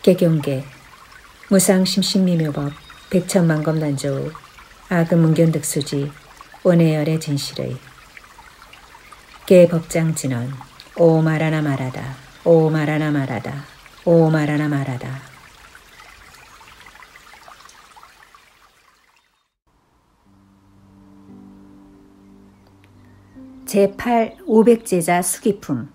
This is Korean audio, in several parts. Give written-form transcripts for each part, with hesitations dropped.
개경계 무상심신미묘법 백천만검난조우 아금문견득수지 원해열의 진실의 개법장진언 오 말하나 말하다 오 말하나 말하다 오 말하나 말하다. 제8 500제자 수기품.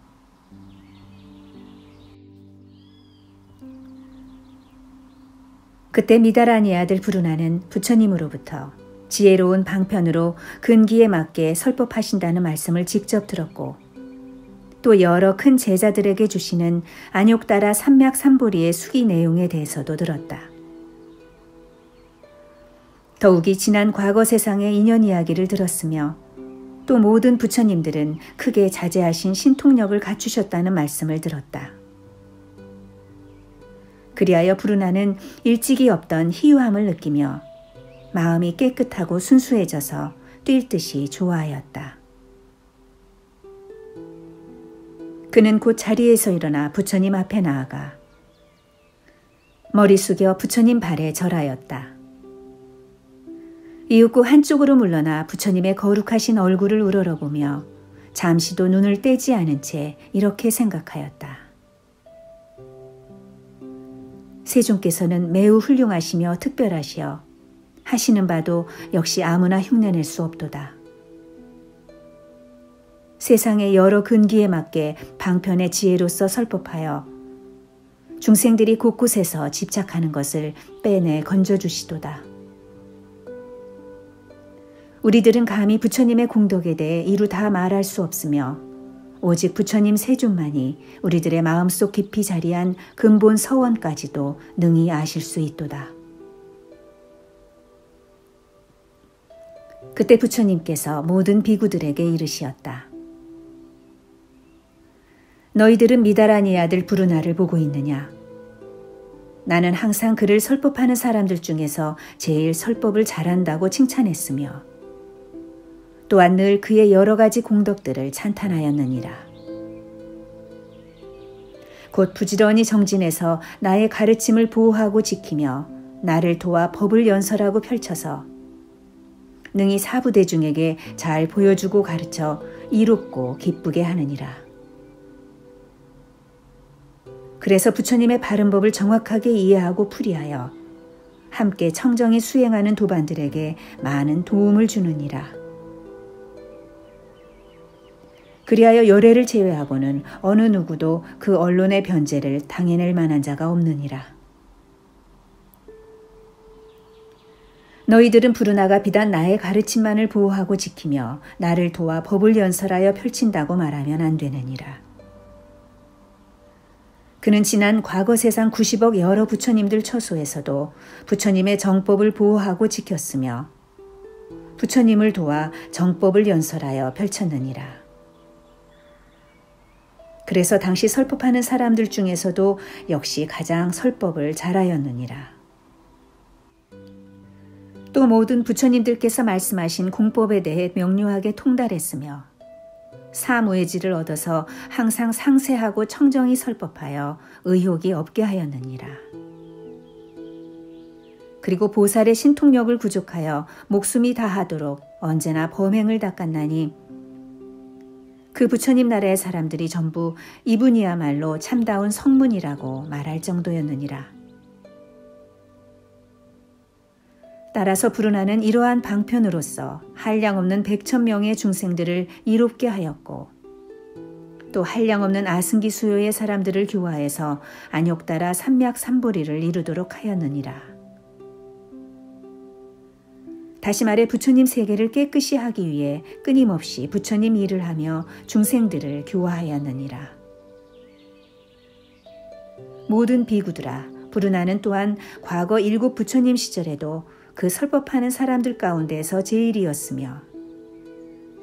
그때 미다라니 아들 부르나는 부처님으로부터 지혜로운 방편으로 근기에 맞게 설법하신다는 말씀을 직접 들었고, 또 여러 큰 제자들에게 주시는 안욕따라 삼맥삼보리의 수기 내용에 대해서도 들었다. 더욱이 지난 과거 세상의 인연 이야기를 들었으며, 또 모든 부처님들은 크게 자제하신 신통력을 갖추셨다는 말씀을 들었다. 그리하여 부르나는 일찍이 없던 희유함을 느끼며 마음이 깨끗하고 순수해져서 뛸 듯이 좋아하였다. 그는 곧 자리에서 일어나 부처님 앞에 나아가 머리 숙여 부처님 발에 절하였다. 이윽고 한쪽으로 물러나 부처님의 거룩하신 얼굴을 우러러보며 잠시도 눈을 떼지 않은 채 이렇게 생각하였다. 세존께서는 매우 훌륭하시며 특별하시어 하시는 바도 역시 아무나 흉내낼 수 없도다. 세상의 여러 근기에 맞게 방편의 지혜로서 설법하여 중생들이 곳곳에서 집착하는 것을 빼내 건져주시도다. 우리들은 감히 부처님의 공덕에 대해 이루 다 말할 수 없으며 오직 부처님 세존만이 우리들의 마음속 깊이 자리한 근본 서원까지도 능히 아실 수 있도다. 그때 부처님께서 모든 비구들에게 이르시었다. 너희들은 미다라니 아들 부르나를 보고 있느냐? 나는 항상 그를 설법하는 사람들 중에서 제일 설법을 잘한다고 칭찬했으며 또한 늘 그의 여러 가지 공덕들을 찬탄하였느니라. 곧 부지런히 정진해서 나의 가르침을 보호하고 지키며 나를 도와 법을 연설하고 펼쳐서 능히 사부대중에게 잘 보여주고 가르쳐 이롭고 기쁘게 하느니라. 그래서 부처님의 바른 법을 정확하게 이해하고 풀이하여 함께 청정히 수행하는 도반들에게 많은 도움을 주느니라. 그리하여 열애를 제외하고는 어느 누구도 그 언론의 변제를 당해낼 만한 자가 없느니라. 너희들은 부르나가 비단 나의 가르침만을 보호하고 지키며 나를 도와 법을 연설하여 펼친다고 말하면 안 되느니라. 그는 지난 과거 세상 90억 여러 부처님들 처소에서도 부처님의 정법을 보호하고 지켰으며 부처님을 도와 정법을 연설하여 펼쳤느니라. 그래서 당시 설법하는 사람들 중에서도 역시 가장 설법을 잘하였느니라. 또 모든 부처님들께서 말씀하신 공법에 대해 명료하게 통달했으며 사무의지를 얻어서 항상 상세하고 청정히 설법하여 의혹이 없게 하였느니라. 그리고 보살의 신통력을 구족하여 목숨이 다하도록 언제나 범행을 닦았나니 그 부처님 나라의 사람들이 전부 이분이야말로 참다운 성문이라고 말할 정도였느니라. 따라서 부르나는 이러한 방편으로서 한량없는 100,000명의 중생들을 이롭게 하였고 또 한량없는 아승기 수요의 사람들을 교화해서 안욕따라 삼맥삼보리를 이루도록 하였느니라. 다시 말해 부처님 세계를 깨끗이 하기 위해 끊임없이 부처님 일을 하며 중생들을 교화하였느니라. 모든 비구들아, 부르나는 또한 과거 7 부처님 시절에도 그 설법하는 사람들 가운데서 제일이었으며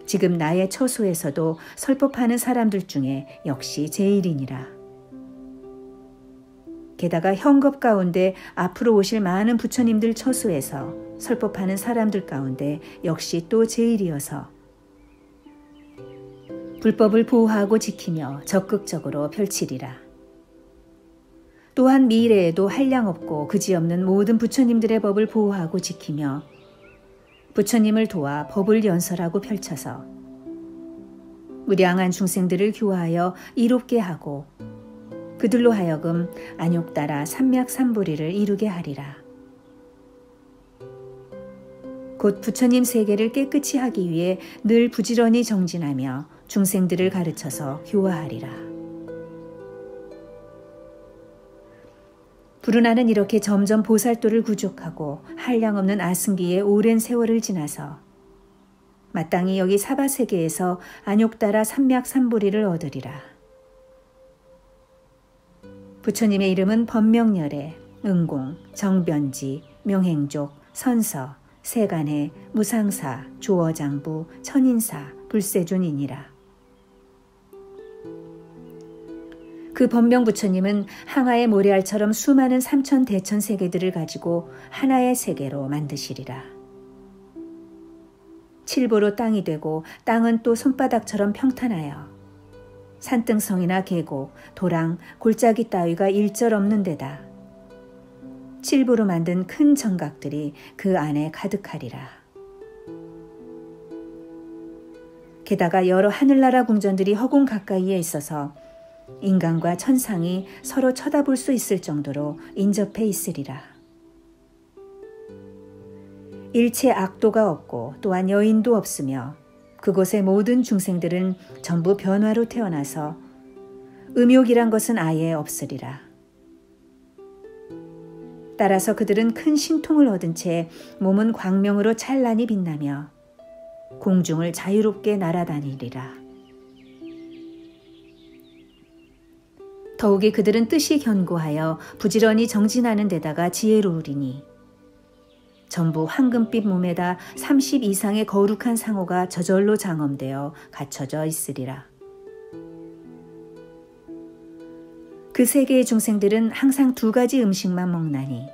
지금 나의 처소에서도 설법하는 사람들 중에 역시 제일이니라. 게다가 현겁 가운데 앞으로 오실 많은 부처님들 처소에서 설법하는 사람들 가운데 역시 또 제일이어서 불법을 보호하고 지키며 적극적으로 펼치리라. 또한 미래에도 한량없고 그지없는 모든 부처님들의 법을 보호하고 지키며 부처님을 도와 법을 연설하고 펼쳐서 무량한 중생들을 교화하여 이롭게 하고 그들로 하여금 안욕따라 삼맥삼보리를 이루게 하리라. 곧 부처님 세계를 깨끗이 하기 위해 늘 부지런히 정진하며 중생들을 가르쳐서 교화하리라. 부르나는 이렇게 점점 보살도를 구족하고 한량없는 아승기의 오랜 세월을 지나서 마땅히 여기 사바세계에서 안욕따라 삼맥삼보리를 얻으리라. 부처님의 이름은 법명열애, 응공, 정변지, 명행족, 선서, 세간해, 무상사, 조어장부, 천인사, 불세존이니라. 그 법명 부처님은 항아의 모래알처럼 수많은 삼천 대천 세계들을 가지고 하나의 세계로 만드시리라. 칠보로 땅이 되고 땅은 또 손바닥처럼 평탄하여 산등성이나 계곡, 도랑, 골짜기 따위가 일절 없는 데다 칠보로 만든 큰 정각들이 그 안에 가득하리라. 게다가 여러 하늘나라 궁전들이 허공 가까이에 있어서 인간과 천상이 서로 쳐다볼 수 있을 정도로 인접해 있으리라. 일체 악도가 없고 또한 여인도 없으며 그곳의 모든 중생들은 전부 변화로 태어나서 음욕이란 것은 아예 없으리라. 따라서 그들은 큰 신통을 얻은 채 몸은 광명으로 찬란히 빛나며 공중을 자유롭게 날아다니리라. 더욱이 그들은 뜻이 견고하여 부지런히 정진하는 데다가 지혜로우리니 전부 황금빛 몸에다 30 이상의 거룩한 상호가 저절로 장엄되어 갖춰져 있으리라. 그 세계의 중생들은 항상 두 가지 음식만 먹나니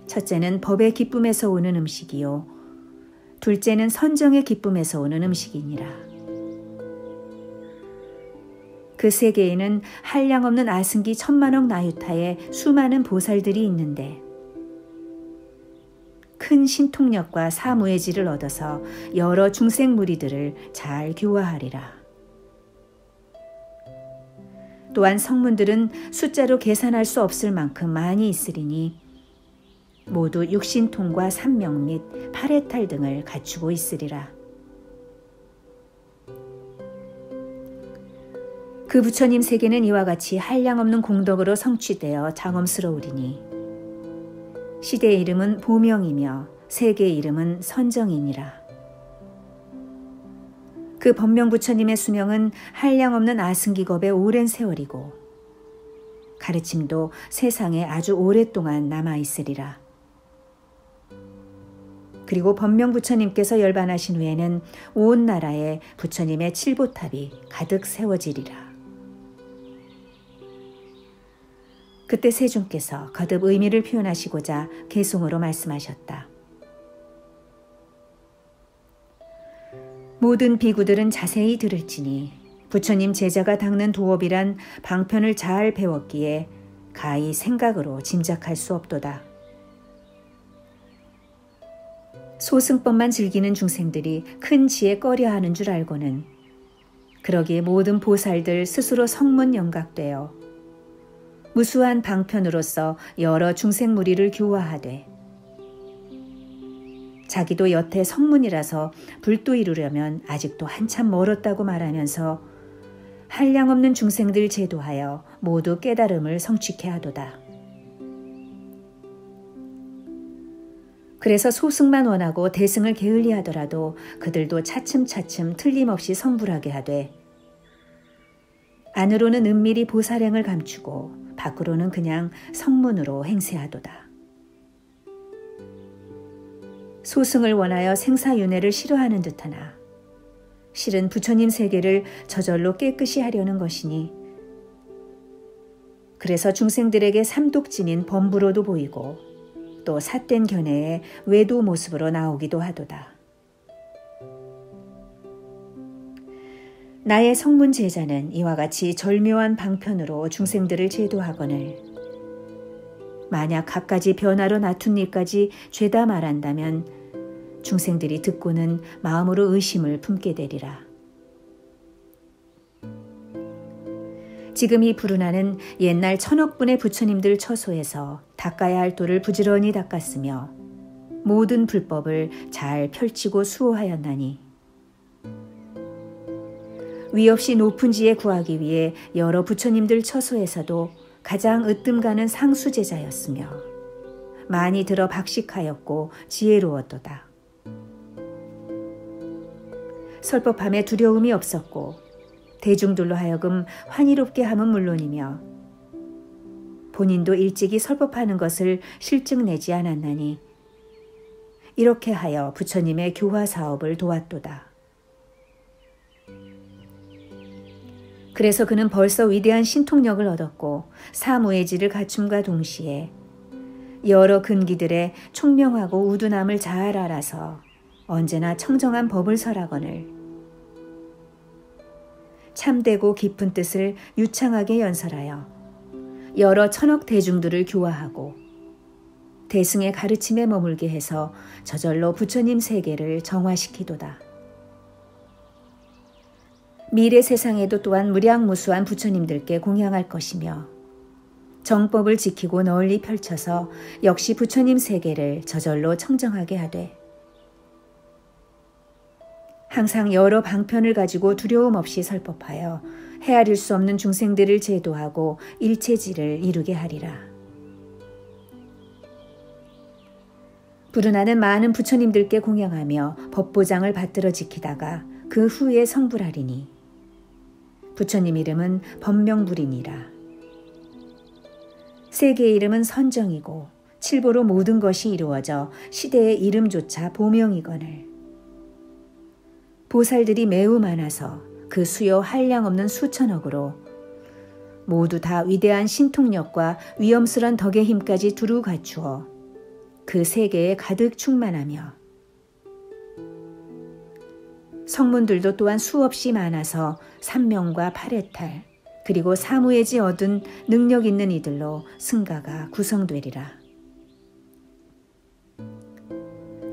첫째는 법의 기쁨에서 오는 음식이요 둘째는 선정의 기쁨에서 오는 음식이니라. 그 세계에는 한량없는 아승기 1000만억 나유타의 수많은 보살들이 있는데 큰 신통력과 사무의지를 얻어서 여러 중생 무리들을 잘 교화하리라. 또한 성문들은 숫자로 계산할 수 없을 만큼 많이 있으리니 모두 육신통과 삼명 및 팔해탈 등을 갖추고 있으리라. 그 부처님 세계는 이와 같이 한량없는 공덕으로 성취되어 장엄스러우리니 시대의 이름은 보명이며 세계의 이름은 선정이니라. 그 법명 부처님의 수명은 한량없는 아승기겁의 오랜 세월이고 가르침도 세상에 아주 오랫동안 남아있으리라. 그리고 법명 부처님께서 열반하신 후에는 온 나라에 부처님의 칠보탑이 가득 세워지리라. 그때 세존께서 거듭 의미를 표현하시고자 개송으로 말씀하셨다. 모든 비구들은 자세히 들을지니 부처님 제자가 닦는 도업이란 방편을 잘 배웠기에 가히 생각으로 짐작할 수 없도다. 소승법만 즐기는 중생들이 큰 지에 꺼려하는 줄 알고는 그러기에 모든 보살들 스스로 성문 영각되어 무수한 방편으로서 여러 중생 무리를 교화하되 자기도 여태 성문이라서 불도 이루려면 아직도 한참 멀었다고 말하면서 한량없는 중생들 제도하여 모두 깨달음을 성취케 하도다. 그래서 소승만 원하고 대승을 게을리하더라도 그들도 차츰차츰 틀림없이 성불하게 하되 안으로는 은밀히 보살행을 감추고 밖으로는 그냥 성문으로 행세하도다. 소승을 원하여 생사윤회를 싫어하는 듯하나 실은 부처님 세계를 저절로 깨끗이 하려는 것이니 그래서 중생들에게 삼독진인 범부로도 보이고 또 삿된 견해의 외도 모습으로 나오기도 하도다. 나의 성문 제자는 이와 같이 절묘한 방편으로 중생들을 제도하거늘 만약 갖가지 변화로 낳툰 일까지 죄다 말한다면 중생들이 듣고는 마음으로 의심을 품게 되리라. 지금 이 부르나는 옛날 1000억분의 부처님들 처소에서 닦아야 할 돌을 부지런히 닦았으며 모든 불법을 잘 펼치고 수호하였나니 위 없이 높은 지에 구하기 위해 여러 부처님들 처소에서도 가장 으뜸가는 상수제자였으며 많이 들어 박식하였고 지혜로웠도다. 설법함에 두려움이 없었고 대중들로 하여금 환희롭게 함은 물론이며 본인도 일찍이 설법하는 것을 실증내지 않았나니 이렇게 하여 부처님의 교화 사업을 도왔도다. 그래서 그는 벌써 위대한 신통력을 얻었고 사무예지를 갖춤과 동시에 여러 근기들의 총명하고 우둔함을 잘 알아서 언제나 청정한 법을 설하거늘 참되고 깊은 뜻을 유창하게 연설하여 여러 천억 대중들을 교화하고 대승의 가르침에 머물게 해서 저절로 부처님 세계를 정화시키도다. 미래 세상에도 또한 무량무수한 부처님들께 공양할 것이며 정법을 지키고 널리 펼쳐서 역시 부처님 세계를 저절로 청정하게 하되 항상 여러 방편을 가지고 두려움 없이 설법하여 헤아릴 수 없는 중생들을 제도하고 일체지를 이루게 하리라. 부르나는 많은 부처님들께 공양하며 법보장을 받들어 지키다가 그 후에 성불하리니 부처님 이름은 법명불이니라. 세계의 이름은 선정이고 칠보로 모든 것이 이루어져 시대의 이름조차 보명이거늘 보살들이 매우 많아서 그 수요 한량없는 수천억으로 모두 다 위대한 신통력과 위엄스런 덕의 힘까지 두루 갖추어 그 세계에 가득 충만하며 성문들도 또한 수없이 많아서 삼명과 팔해탈 그리고 사무예지 얻은 능력 있는 이들로 승가가 구성되리라.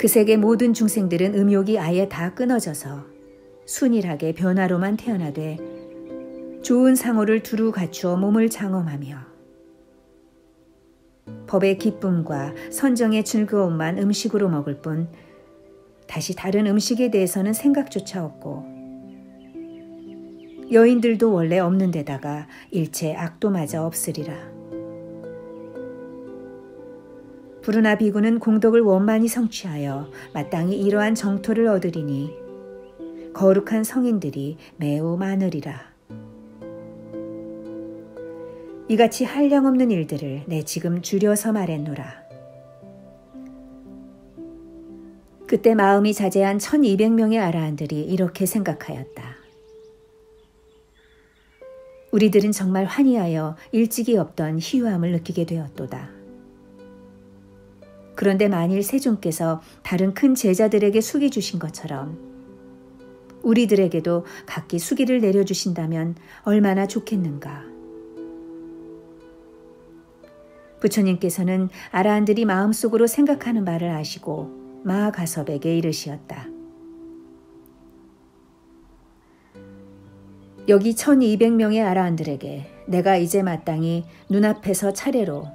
그 세계 모든 중생들은 음욕이 아예 다 끊어져서 순일하게 변화로만 태어나되 좋은 상호를 두루 갖추어 몸을 장엄하며 법의 기쁨과 선정의 즐거움만 음식으로 먹을 뿐 다시 다른 음식에 대해서는 생각조차 없고 여인들도 원래 없는 데다가 일체 악도마저 없으리라. 부르나 비구는 공덕을 원만히 성취하여 마땅히 이러한 정토를 얻으리니 거룩한 성인들이 매우 많으리라. 이같이 한량없는 일들을 내 지금 줄여서 말했노라. 그때 마음이 자제한 1200명의 아라한들이 이렇게 생각하였다. 우리들은 정말 환희하여 일찍이 없던 희유함을 느끼게 되었도다. 그런데 만일 세존께서 다른 큰 제자들에게 숙이 주신 것처럼 우리들에게도 각기 숙이를 내려주신다면 얼마나 좋겠는가. 부처님께서는 아라한들이 마음속으로 생각하는 바를 아시고 마하가섭에게 이르시었다. 여기 1200명의 아라한들에게 내가 이제 마땅히 눈앞에서 차례로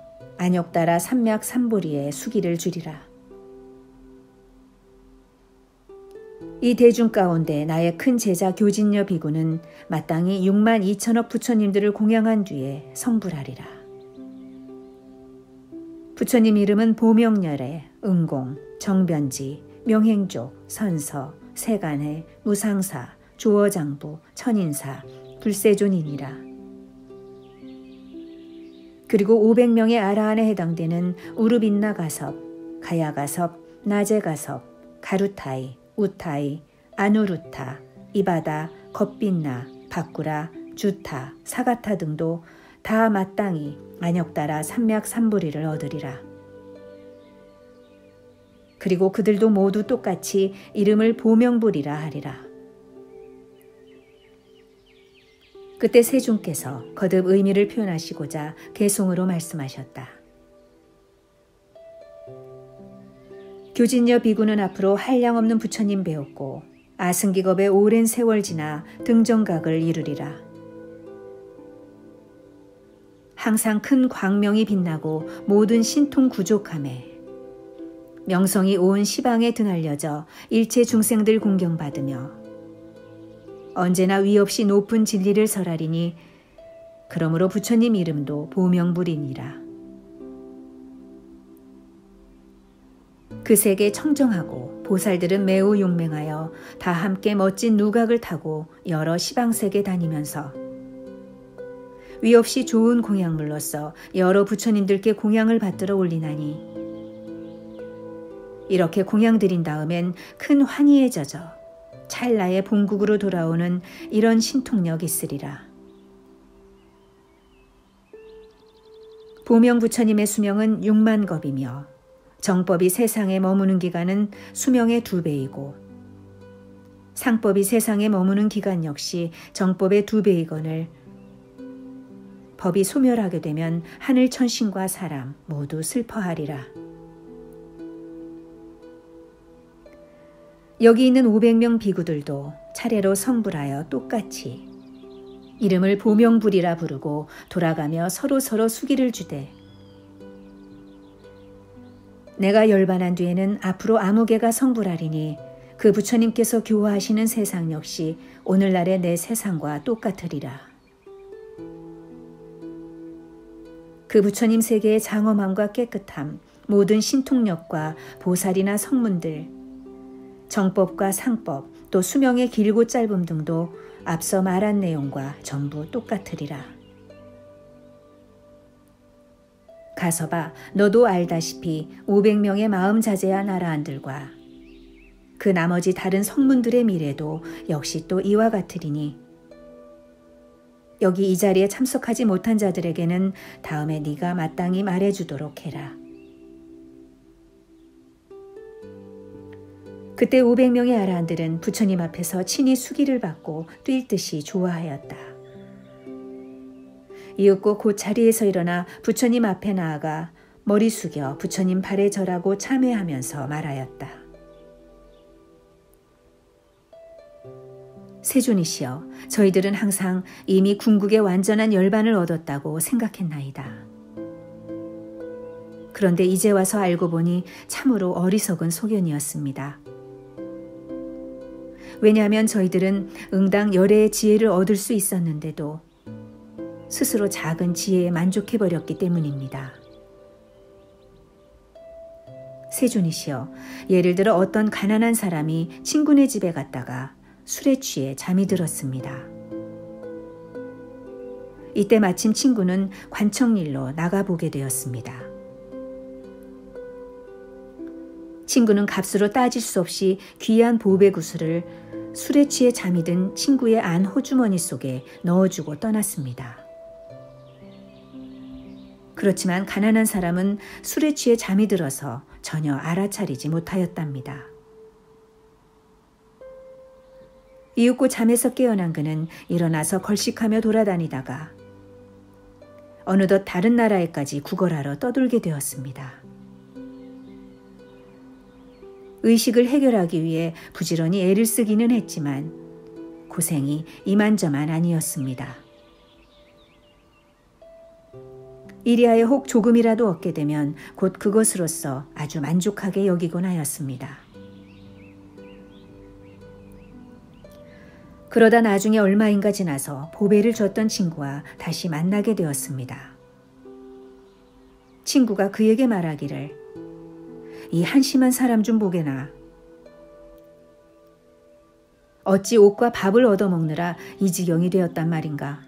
안욕따라 삼맥 삼보리에 수기를 주리라. 이 대중 가운데 나의 큰 제자 교진녀 비구는 마땅히 6만 2천억 부처님들을 공양한 뒤에 성불하리라. 부처님 이름은 보명렬에, 응공, 정변지, 명행족, 선서, 세간해, 무상사, 조어장부, 천인사, 불세존이니라. 그리고 500명의 아라한에 해당되는 우르빈나 가섭, 가야 가섭, 나제 가섭, 가루타이, 우타이, 아누루타, 이바다, 겁빈나, 바꾸라, 주타, 사가타 등도 다 마땅히 안욕따라 삼맥 삼부리를 얻으리라. 그리고 그들도 모두 똑같이 이름을 보명부리라 하리라. 그때 세존께서 거듭 의미를 표현하시고자 개송으로 말씀하셨다. 교진녀 비구는 앞으로 한량없는 부처님 배웠고 아승기겁에 오랜 세월 지나 등정각을 이루리라. 항상 큰 광명이 빛나고 모든 신통 구족함에 명성이 온 시방에 드날려져 일체 중생들 공경받으며 언제나 위없이 높은 진리를 설하리니 그러므로 부처님 이름도 보명부리니라. 그 세계 청정하고 보살들은 매우 용맹하여 다 함께 멋진 누각을 타고 여러 시방세계 다니면서 위없이 좋은 공양물로서 여러 부처님들께 공양을 받들어 올리나니 이렇게 공양 드린 다음엔 큰 환희에 젖어 찰나의 본국으로 돌아오는 이런 신통력 있으리라. 보명 부처님의 수명은 6만 겁이며 정법이 세상에 머무는 기간은 수명의 2배이고 상법이 세상에 머무는 기간 역시 정법의 2배이거늘 법이 소멸하게 되면 하늘 천신과 사람 모두 슬퍼하리라. 여기 있는 500명 비구들도 차례로 성불하여 똑같이 이름을 보명부리라 부르고 돌아가며 서로 수기를 주되 내가 열반한 뒤에는 앞으로 아무개가 성불하리니 그 부처님께서 교화하시는 세상 역시 오늘날의 내 세상과 똑같으리라. 그 부처님 세계의 장엄함과 깨끗함, 모든 신통력과 보살이나 성문들, 정법과 상법, 또 수명의 길고 짧음 등도 앞서 말한 내용과 전부 똑같으리라. 가서 봐, 너도 알다시피 500명의 마음 자제한 아라한들과 그 나머지 다른 성문들의 미래도 역시 또 이와 같으리니 여기 이 자리에 참석하지 못한 자들에게는 다음에 네가 마땅히 말해주도록 해라. 그때 500명의 아라한들은 부처님 앞에서 친히 수기를 받고 뛸 듯이 좋아하였다. 이윽고 곧 자리에서 일어나 부처님 앞에 나아가 머리 숙여 부처님 발에 절하고 참회하면서 말하였다. 세존이시여, 저희들은 항상 이미 궁극의 완전한 열반을 얻었다고 생각했나이다. 그런데 이제 와서 알고 보니 참으로 어리석은 소견이었습니다. 왜냐하면 저희들은 응당 열애의 지혜를 얻을 수 있었는데도 스스로 작은 지혜에 만족해버렸기 때문입니다. 세존이시여, 예를 들어 어떤 가난한 사람이 친구네 집에 갔다가 술에 취해 잠이 들었습니다. 이때 마침 친구는 관청일로 나가보게 되었습니다. 친구는 값으로 따질 수 없이 귀한 보배구슬을 술에 취해 잠이 든 친구의 안 호주머니 속에 넣어주고 떠났습니다. 그렇지만 가난한 사람은 술에 취해 잠이 들어서 전혀 알아차리지 못하였답니다. 이윽고 잠에서 깨어난 그는 일어나서 걸식하며 돌아다니다가 어느덧 다른 나라에까지 구걸하러 떠돌게 되었습니다. 의식을 해결하기 위해 부지런히 애를 쓰기는 했지만 고생이 이만저만 아니었습니다. 이리하여 혹 조금이라도 얻게 되면 곧 그것으로서 아주 만족하게 여기곤 하였습니다. 그러다 나중에 얼마인가 지나서 보배를 줬던 친구와 다시 만나게 되었습니다. 친구가 그에게 말하기를 이 한심한 사람 좀 보게나. 어찌 옷과 밥을 얻어먹느라 이 지경이 되었단 말인가.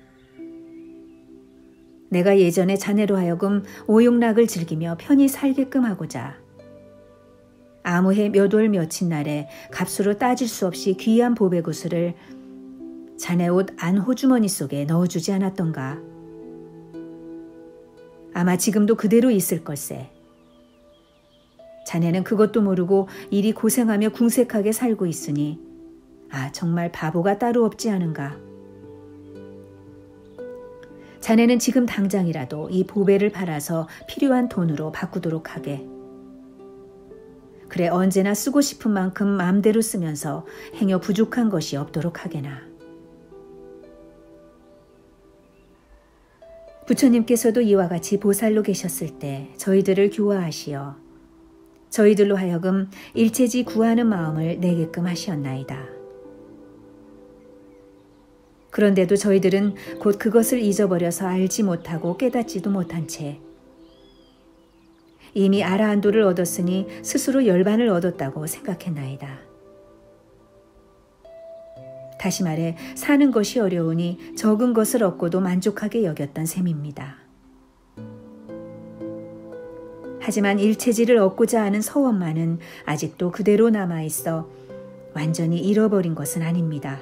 내가 예전에 자네로 하여금 오욕락을 즐기며 편히 살게끔 하고자 아무해 몇 월 며칠 날에 값으로 따질 수 없이 귀한 보배구슬을 자네 옷 안 호주머니 속에 넣어주지 않았던가. 아마 지금도 그대로 있을 걸세. 자네는 그것도 모르고 이리 고생하며 궁색하게 살고 있으니 정말 바보가 따로 없지 않은가. 자네는 지금 당장이라도 이 보배를 팔아서 필요한 돈으로 바꾸도록 하게. 그래 언제나 쓰고 싶은 만큼 마음대로 쓰면서 행여 부족한 것이 없도록 하게나. 부처님께서도 이와 같이 보살로 계셨을 때 저희들을 교화하시어 저희들로 하여금 일체지 구하는 마음을 내게끔 하시었나이다. 그런데도 저희들은 곧 그것을 잊어버려서 알지 못하고 깨닫지도 못한 채 이미 아라한도를 얻었으니 스스로 열반을 얻었다고 생각했나이다. 다시 말해 사는 것이 어려우니 적은 것을 얻고도 만족하게 여겼던 셈입니다. 하지만 일체지를 얻고자 하는 서원만은 아직도 그대로 남아있어 완전히 잃어버린 것은 아닙니다.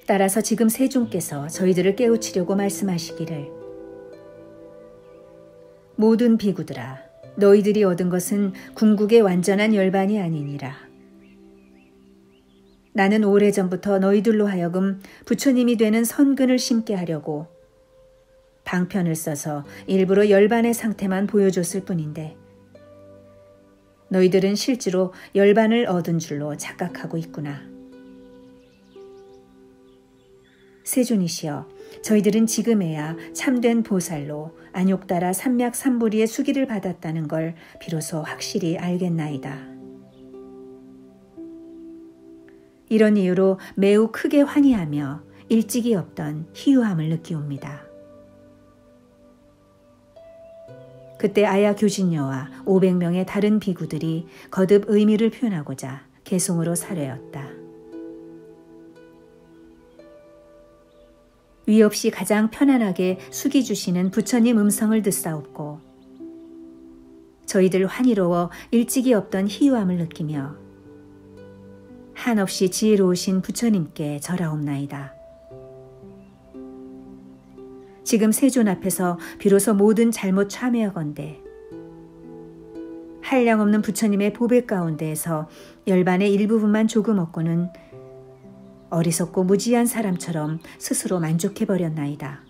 따라서 지금 세존께서 저희들을 깨우치려고 말씀하시기를 모든 비구들아 너희들이 얻은 것은 궁극의 완전한 열반이 아니니라. 나는 오래전부터 너희들로 하여금 부처님이 되는 선근을 심게 하려고 방편을 써서 일부러 열반의 상태만 보여줬을 뿐인데 너희들은 실제로 열반을 얻은 줄로 착각하고 있구나. 세존이시여, 저희들은 지금에야 참된 보살로 안욕따라 삼맥삼부리의 수기를 받았다는 걸 비로소 확실히 알겠나이다. 이런 이유로 매우 크게 환희하며 일찍이 없던 희유함을 느끼옵니다. 그때 아야 교진녀와 500명의 다른 비구들이 거듭 의미를 표현하고자 개송으로 사례었다. 위 없이 가장 편안하게 숙이 주시는 부처님 음성을 듣사옵고 저희들 환희로워 일찍이 없던 희유함을 느끼며 한없이 지혜로우신 부처님께 절하옵나이다. 지금 세존 앞에서 비로소 모든 잘못 참회하건대 한량없는 부처님의 보배 가운데에서 열반의 일부분만 조금 얻고는 어리석고 무지한 사람처럼 스스로 만족해버렸나이다.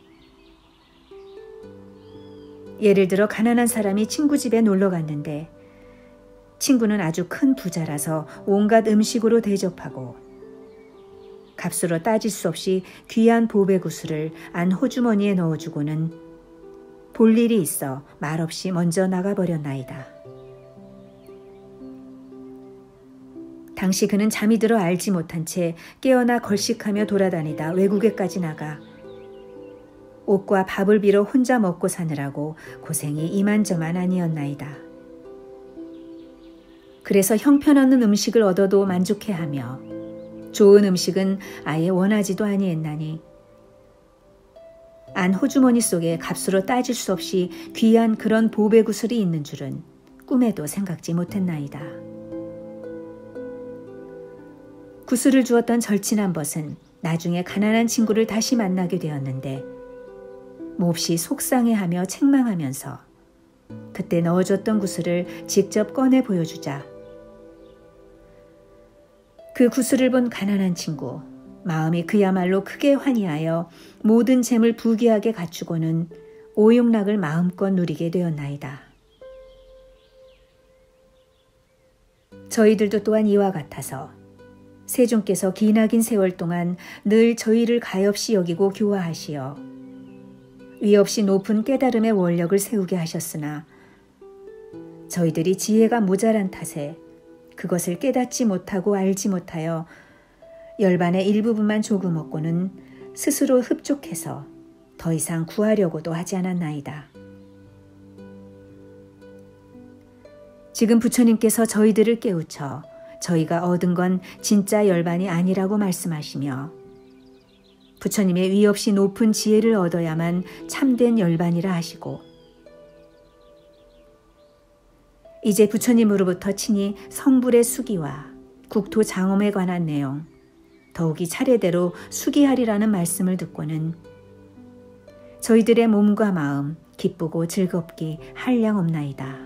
예를 들어 가난한 사람이 친구 집에 놀러 갔는데 친구는 아주 큰 부자라서 온갖 음식으로 대접하고 값으로 따질 수 없이 귀한 보배구슬을 안 호주머니에 넣어주고는 볼 일이 있어 말없이 먼저 나가버렸나이다. 당시 그는 잠이 들어 알지 못한 채 깨어나 걸식하며 돌아다니다 외국에까지 나가 옷과 밥을 빌어 혼자 먹고 사느라고 고생이 이만저만 아니었나이다. 그래서 형편없는 음식을 얻어도 만족해하며 좋은 음식은 아예 원하지도 아니했나니 안 호주머니 속에 값으로 따질 수 없이 귀한 그런 보배구슬이 있는 줄은 꿈에도 생각지 못했나이다. 구슬을 주었던 절친한 벗은 나중에 가난한 친구를 다시 만나게 되었는데 몹시 속상해하며 책망하면서 그때 넣어줬던 구슬을 직접 꺼내 보여주자 그 구슬을 본 가난한 친구 마음이 그야말로 크게 환희하여 모든 잼을 부귀하게 갖추고는 오용락을 마음껏 누리게 되었나이다. 저희들도 또한 이와 같아서 세존께서 기나긴 세월 동안 늘 저희를 가엾이 여기고 교화하시어 위없이 높은 깨달음의 원력을 세우게 하셨으나 저희들이 지혜가 모자란 탓에 그것을 깨닫지 못하고 알지 못하여 열반의 일부분만 조금 얻고는 스스로 흡족해서 더 이상 구하려고도 하지 않았나이다. 지금 부처님께서 저희들을 깨우쳐 저희가 얻은 건 진짜 열반이 아니라고 말씀하시며 부처님의 위없이 높은 지혜를 얻어야만 참된 열반이라 하시고 이제 부처님으로부터 친히 성불의 수기와 국토 장엄에 관한 내용 더욱이 차례대로 수기하리라는 말씀을 듣고는 저희들의 몸과 마음 기쁘고 즐겁기 한량없나이다.